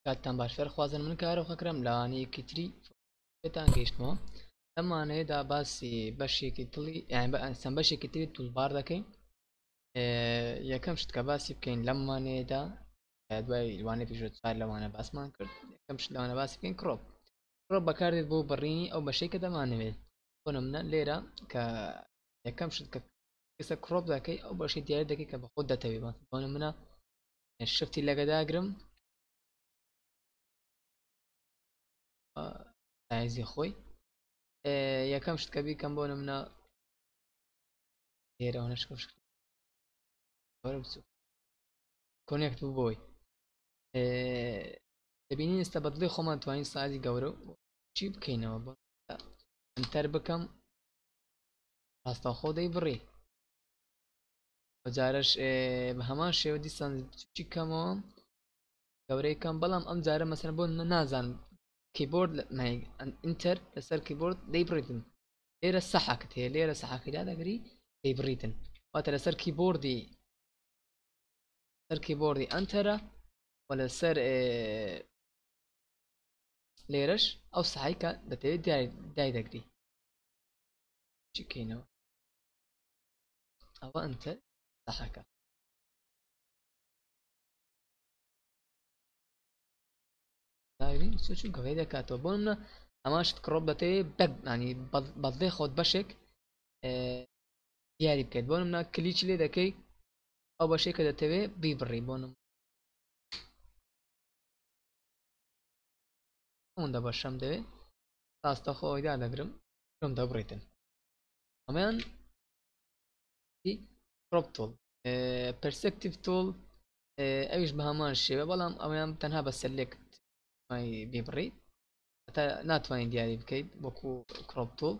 کاتتان باشتر خوازن من کارۆخە کرم لەوانەیەکی تری پێتان گەیشتمەوە لەمانەیەدا باسی بەشێکی تڵی چەند بەشێکی تری تولبار دەکەین یەکەم شت کە باسی بکەین لەمانەیەدا دوای لەوانەیە پێشتر چوار لەوانە باسمان کرد یەکەم شت لەوانە باسی بکەین کڕۆپ بەکاردێت بۆ بڕینی ئەو بەشەی کە دەمانەوێت بۆ نمونە لێرە کە یەکەم شت کە کەسە کڕۆپ دەکەی ئەو بەشی دیاری دەکەی کە بە خۆت دەتەوێت بۆ نمونە شفتی لەگەداگرم سایزی خۆی یەکەم شت کە بیکەم بۆ نمونە لێرەوە نشکش کۆنێکت بوو بۆی دەبینی ئێستا بەدڵی خۆمان توانین سازی گەورە چی بکەینەوە بۆ ئەمتەر بکەم ڕاستەوخۆ دەی بڕێ جارش بە هەمان شێوە دیسان چی کەمەوە گەورەی کەم بەڵام ئەم جارە مەسەن بۆ نازانم کیبۆرد ئینتەر لەسەر کیبۆرد دەیبڕیتن لێرە سەحەکت هەیە لێرە سەحەکەدا دەگری دەیبڕیتن واتە لەسەر کیبۆردی ئەنتەرە و لەسەر لێرەش ئەو سەحەی کە دەتەوێت دای دەگری چی بکەینەوە ئەوە ئەنتەر سەحەکە چون گەوەی دەکاتەوە بۆ منە ئەماشت کڕۆپ دەتەوێت بەدانی بەدڵێ خۆت بەشێک دیاری بکەیت بۆ منە کلیچ لێ دەکەی ئەو بەشێک کە دەتەوێت بیبڕی بۆ نم ئەوەندە بەشەم دەوێت ڕاستە خۆیدا دەگرم پێم دەبڕیتن ئەمەیان کڕۆپ تۆڵ پەرسپکتیڤ تۆڵ ئەویش بە هەمان شێوە بەڵام ئەویان تەنها بە سەلێکت بیبڕیت هەتا ناتوانین دیاری بکەیت وەکو کڕۆپ تۆڵ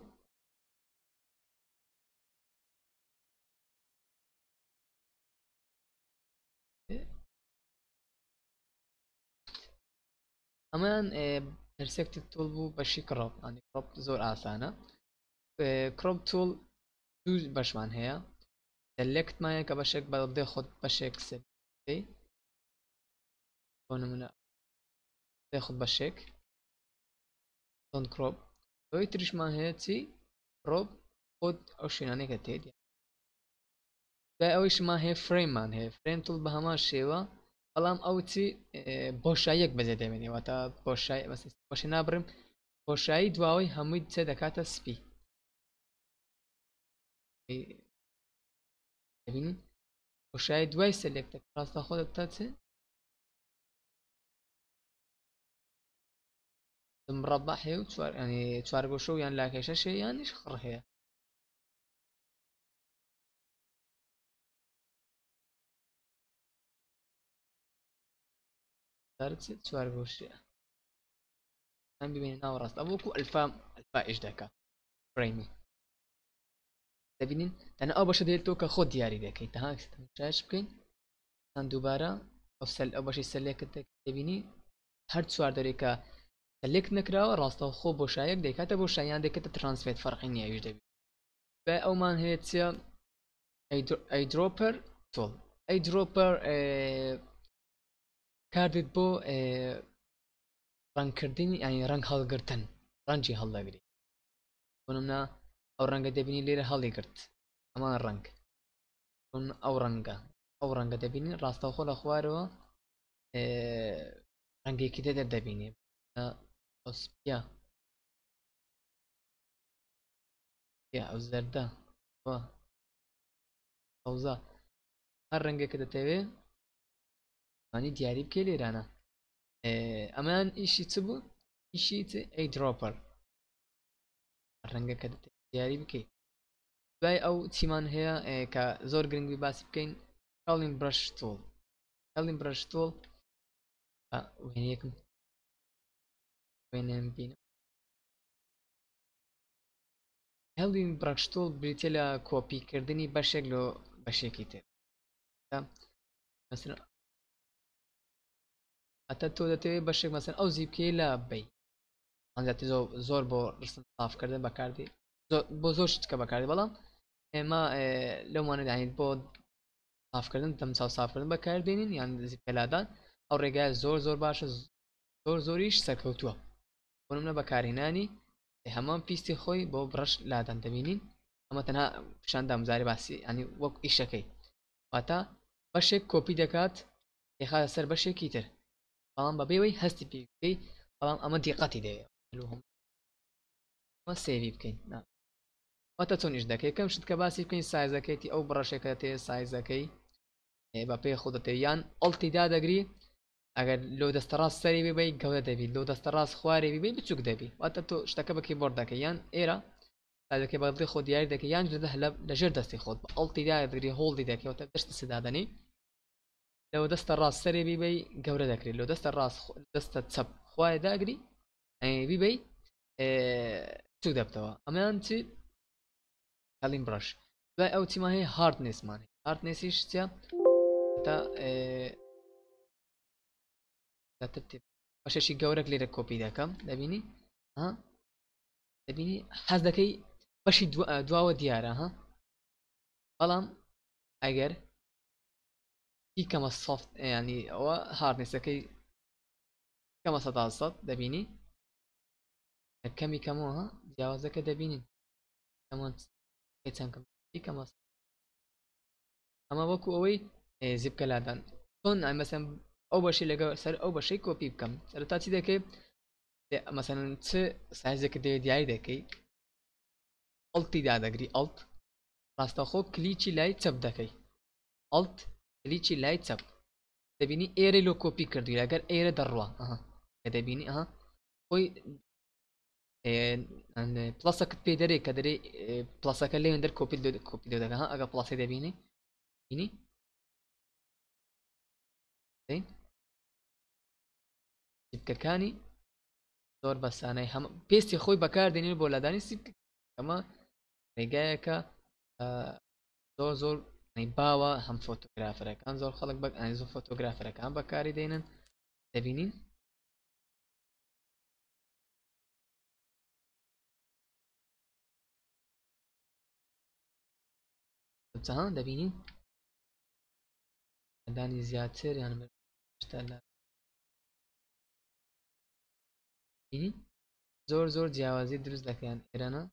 ئەمان پەرسپکتیڤ تۆڵ بوو بەشی کڕۆپ کڕۆپ زۆر ئاسانە کڕۆپ تۆڵ دوو بەشمان هەیە سەلێکتمانە کە بەشێک بەدڵێ خۆت بەشێک سەلێکەی بۆ نمونە خۆت بەشێک چۆن کڕۆپ ئەوەی تریشمان هەیە چی کڕۆپ خۆت ئەو شوێنانەی کە تێت دوای ئەوەیشمان هەیە فرێممان هەیە فرێم تۆڵ بە هەمان شێوە بەڵام ئەو چی بۆشاییەک بەجێ دەمێنێ واتە بۆشی نابڕم بۆشایی دواوەی هەمووی چێ دەکاتە سپی دەبینی بۆشایی دوای سەلێکتە ڕاستە خۆ دەبتە چێ مربع هەیە و چوار گۆشە و یان لاکێشەش هەیە یانیش خڕ هەیە چوار گۆشەیە ئەم ببینێ ناو ڕاستە وەکو ئەلفا ئیش دەکا فڕێمی دەبینین تەنها ئەو بەشە دێتەوە کە خۆت دیاری دەکەیت تەهاش بکەین چەند دووبارە ئەو بەشی سەلێکت دەبینی هەر چوار دەرێکە سەلێک نەکراوە ڕاستەوە خۆ بۆشایەک دەکاتە بۆشاییان دەکەتە ترانسفێت فەرقی نییەویش دەبێت بە ئەومان هەیە چیە ئەیدرۆپەر تۆڵ ئەیدرۆپەر کاردێت بۆ ڕەنگکردنی ئەنی ڕەنگ هەڵگرتن ڕەنگی هەڵدەگری بۆ نمونە ئەو ڕەنگە دەبینی لێرە هەڵی گرت ئەمان ڕەنگ ئەو ڕەنگە دەبینی ڕاستەوخۆ لە خوارەوە ڕەنگێکی دە دەبینێ ئۆسپیا ئەو زەردە ئەوزا هەر ڕەنگێکە دەتەوێت وانی دیاری بکەی لێرانە ئەمان ئیشی چ بوو ئیشی ئەیدرۆپەر ڕەنگەکە دیاری بکەیت دوای ئەو چیمان هەیە کە زۆر گرنگی باسی بکەین هەڵین برەش تۆڵ وێنەیەکم وێنەم بینم هەڵین برەشتۆڵ بریتە لە کۆپیکردنی بەشێک لە بەشێکی تر مثلا ئەتە تۆ دەتەوێت بەشێک مەسەن ئەو زیبکەی لە بەی ئەنجاتی زۆر بۆ ڕستن سافکردن بەکاردی بۆ زۆر شتکە بەکاردی بەڵام ئێمە لەوانە دانیت بۆ سافکردن دەمچاو سافکردن بەکاردێنین یان زیبکەلادان ئەو ڕێگای زۆر باشە زۆریش سەرکەوتووە بۆ نمونە بەکارهێنانی هەمان پیستی خۆی بۆ برش لادان دەبینین ئەمە تەنها پیشاندام زاری باسی ینی وەک ئیشەکەی واتە بەشێک کۆپی دەکات دێخاتە سەر بەشێکی تر بەڵام بەبێەوەی هەستی پێ بکەی بەڵام ئەمە دیقەتی دەوێت سێوی بکەین واتە چۆنیش دەکەی یەکەم شت کە باسی بکەین سایزەکەیتی ئەو بڕەشێکە تێ سایزەکەی بە پێی خودەتێ یان ئەڵتیدا دەگری ئەگەر لۆ دەستە ڕاست سەری ببی گەورە دەبیت لۆ دەستە ڕاست خوارێ ببی بچووک دەبی واتە تۆ شتەکە بە کیبۆرد دەکەی یان ئێرە سایزەکەی بەدڵی خۆ دیاری دەکەی یان لە ژێر دەستی خۆت بە ئەڵتیدا دەگری هۆڵی دەکەوتە دەشتە سدادنی لەوە دەستە ڕاست سەرێ بیبی گەورە دەکرێت لۆ دەستە ڕاست دەستە چەپ خوارێ داگری بیبی چوو دەبتەوە ئەمەیان چی هەڵین برش دوای ئەو چیمان هەیە هاردنسمان هاردنسیش چیە تا بەشێکی گەورەك لێرە کۆپی دەکەم دەبینی دەبینی حەز دەکەی بەشی دواوە دیارە بەڵام ئەگەر کەمە سۆفت ینی ئەوە هاردنسەکەی کەمە 100 دەبینی کەمی کەمەوە جیاوازەکە دەبینین چەند کەمە ئەمە وەکو ئەوەی زیبکە لادان چۆن مەسەن ئەو بەشی لەگە سەر ئەو بەشەی کۆپی بکەم سەرتا چی دەکەی مەسەن چ سایزێکە دەوێت دیاری دەکەی ئەڵتی دادەگری ئەڵت ڕاستەخۆ کلیکی لای چەپ دەکەی ئەڵت کلیکی لای چەپ دەبینی ئێرە لۆ کۆپی کردوی لەگەر ئێرە دەڕوە کە دەبینی خۆی پلەسەکەت پێ دەرێ کە دەرێ پلەسەکە لێن دەر کۆپی دەکە ئەگە پڵاسی دەبینی بینی سیبکەکانی زۆر بەسانەی هەم پێستی خۆی بەکاردێنێت بۆ لادانی سیبکە ئەمە ڕێگایەکە زۆر باوە هەم فۆتۆگرافەرەکان زۆر خەڵک زۆر فۆتۆگرافەرەکان بەکاری دێنن دەبینین دەبینین دانی زیاتر یان زۆر جیاوازی دروست دەکەیان ئێرەنە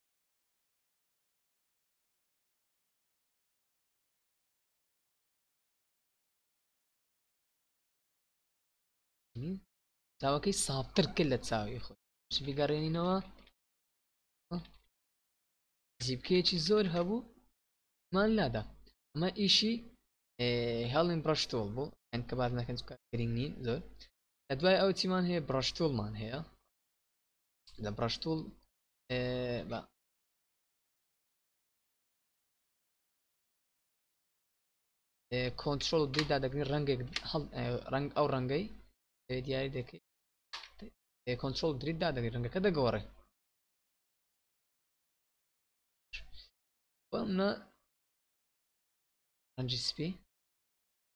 چاوەکەی ساڵتر کرد لە چاوی خۆی بیگەڕێنینەوە جیبکەیەکی زۆر هەبوو مان لادا ئەمە ئیشی هەڵین برەشتۆڵ بوو ئەن کە باز نەکەن گرنگ نین زۆر لە دوای ئەو چیمان هەیە برەشتۆڵمان هەیە لە برەشتۆڵ کۆنتترۆل دیدا دەگرین ڕەنگێک ڕنگ ئەو ڕەنگەی دیاری دەکەی کۆنتترۆل دریدا دەگەی ڕەنگەکە دەگۆڕێ بەمە ڕەنجی سپی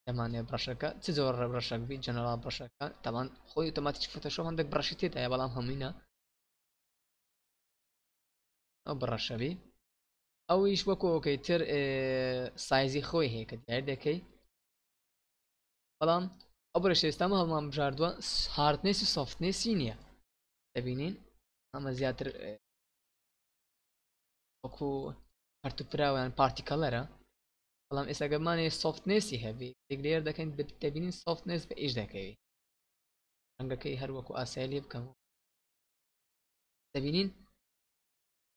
دەمانێت برەشەکە چ زۆر ڕەبرەشەک بی جەنەرال برەشەکە تاوان خۆی ئۆتۆماتیک فۆتۆشۆ هەندێک برەشی تێدایە بەڵام هەمووینە ئەو برەشەبی ئەویش وەکو ئەوکەی تر سایزی خۆی هەیە کە دیاری دەکەی بەڵام ئەو برەش ئێستامە هەڵمان بژاردووە هاردنێسی سۆفتنێسی نییە دەبینین ئەمە زیاتر وەکو هەرتوپراویان پارتیکەلەرە بەڵام ئێستاگەمانێ سۆفتنێسی هەبی دەگرێر دەکەین دەبینین سۆفتنێس بە ئیش دەکەوی ڕەنگەکەی هەروەکو ئاسایی لێ بکەم دەبینین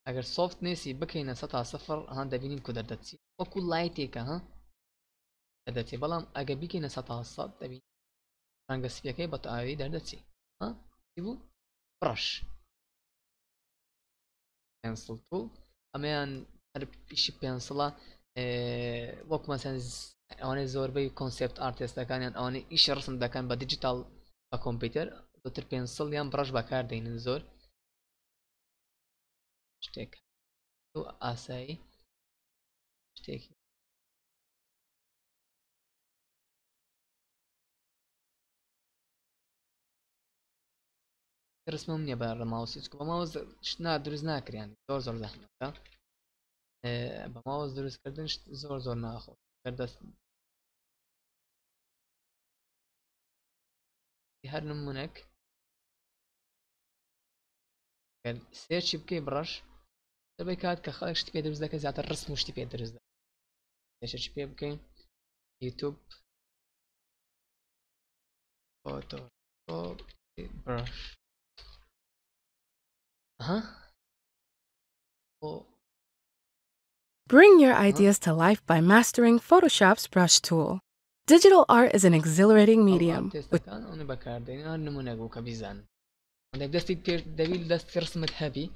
ئەگەر سۆفتنێسی بکەینە 100 هەن دەبینین کو دەردەچی وەکو لایتێکە دەردەچێت بەڵام ئەگە بیکەینە 100 دەبین ڕەنگە سپیەکەی بە تەواوی دەردەچی بوو برەش پێنسڵ توڵ ئەمەیان هەر پیشی پێنسڵە وەکو مەسەن ئەوانەی زۆربەی کۆنسپت ئارتێستەکانیان ئەوانەی ئیشی ڕسم دەکەن بە دیجیتال بە کۆمپیوتەر دوتر پێنسڵ یان برەش بەکاردێنن زۆر شتێک ئاسایی شتێکی ڕسمم نییە بە ڕەماوسی چکە بە ماوەز شتنا دروست ناکریان زۆر زەحمەتە بە ماوەز دروستکردن زۆر ناخۆ دەست هەر نمونەک سێرچی بکەی بڕەش دەبێت کات کە خەڵک شتی پێ دروست دەکە زیاتر ڕسم و شتی پێ دروست دەکە سێرچی پێ بکەین یوتیوب فۆتۆشۆپ برەش ها Bring your ideas to life by mastering Photoshop's brush tool. Digital art is an exhilarating medium. تێستەکان ئەوە بەکاردێنین هەر نمونەک بوو کە بیزان دەستی دەبیت دەستی ڕسمت هەبی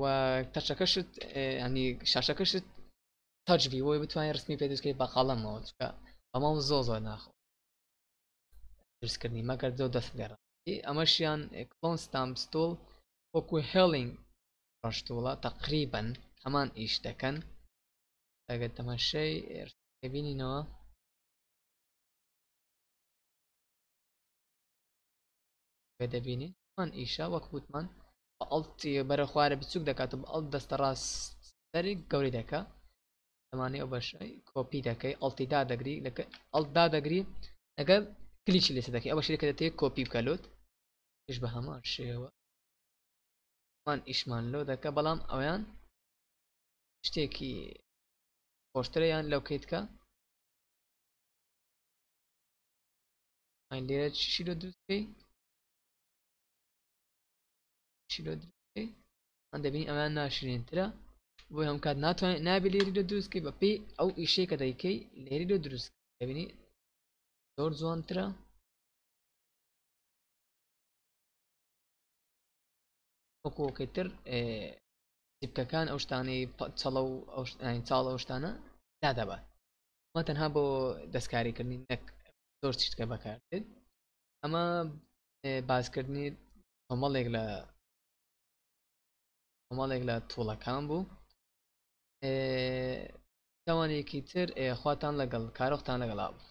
و تەچەکەشت ینی شاشەکەشت تەچ بی بۆی بتوانین ڕسمی پێ دروستکەی بە قەڵەمەوە چکە ئەمە زۆر ناخۆ دروستکردنی مەگەر زۆر دەست گەڕا ئەمەشیان کلۆن ستامپس تۆڵ وەکو هێڵینگ ڕەش تۆڵە تەقریبەن هەمان ئیش دەکەن ئەگەر تەماشای بینینەوە دەبینین هەمان ئیشە وەک وتمان بە ئەڵتی بەرە خوارە بچووک دەکات و ئەڵ دەستە ڕاستەری گەوری دەکە دەمانێت ئەو بەشەی کۆپی دەکەی ئەڵتی دادەگری ئەڵدا دەگری لەگەڵ کلیکی لێسە دەکەی ئەوە شتێکە دەتێت کۆپی بکەلوت پێش بە هەمان شێوە هەمان ئیشمان لۆ دەکە بەڵام ئەویان شتێکی خۆشترەیان لەو کەیتکە لێرە چی لۆ دروستکەی ئەم دەبینی ئەمان ناشرینترە بۆی هەم کات ناتوانێت نابێ لێری لە دروستکەی بە پێی ئەو ئیشەیە کە دەیکەی لێری لە دروست دەبینی زۆر جوانترە وەکۆکەتر زیبکەکان ئەو شتانەی چەڵە و چاڵ ئەو شتانە دادەبات ئەمە تەنها بۆ دەستکاریکردنی نەک زۆر شتکە بەکاردێت ئەمە بازکردنی کۆمەڵێک لە تۆڵەکان بوو تاوانێکی تر خواتان لەگەڵ کارۆختان لەگەڵا بوو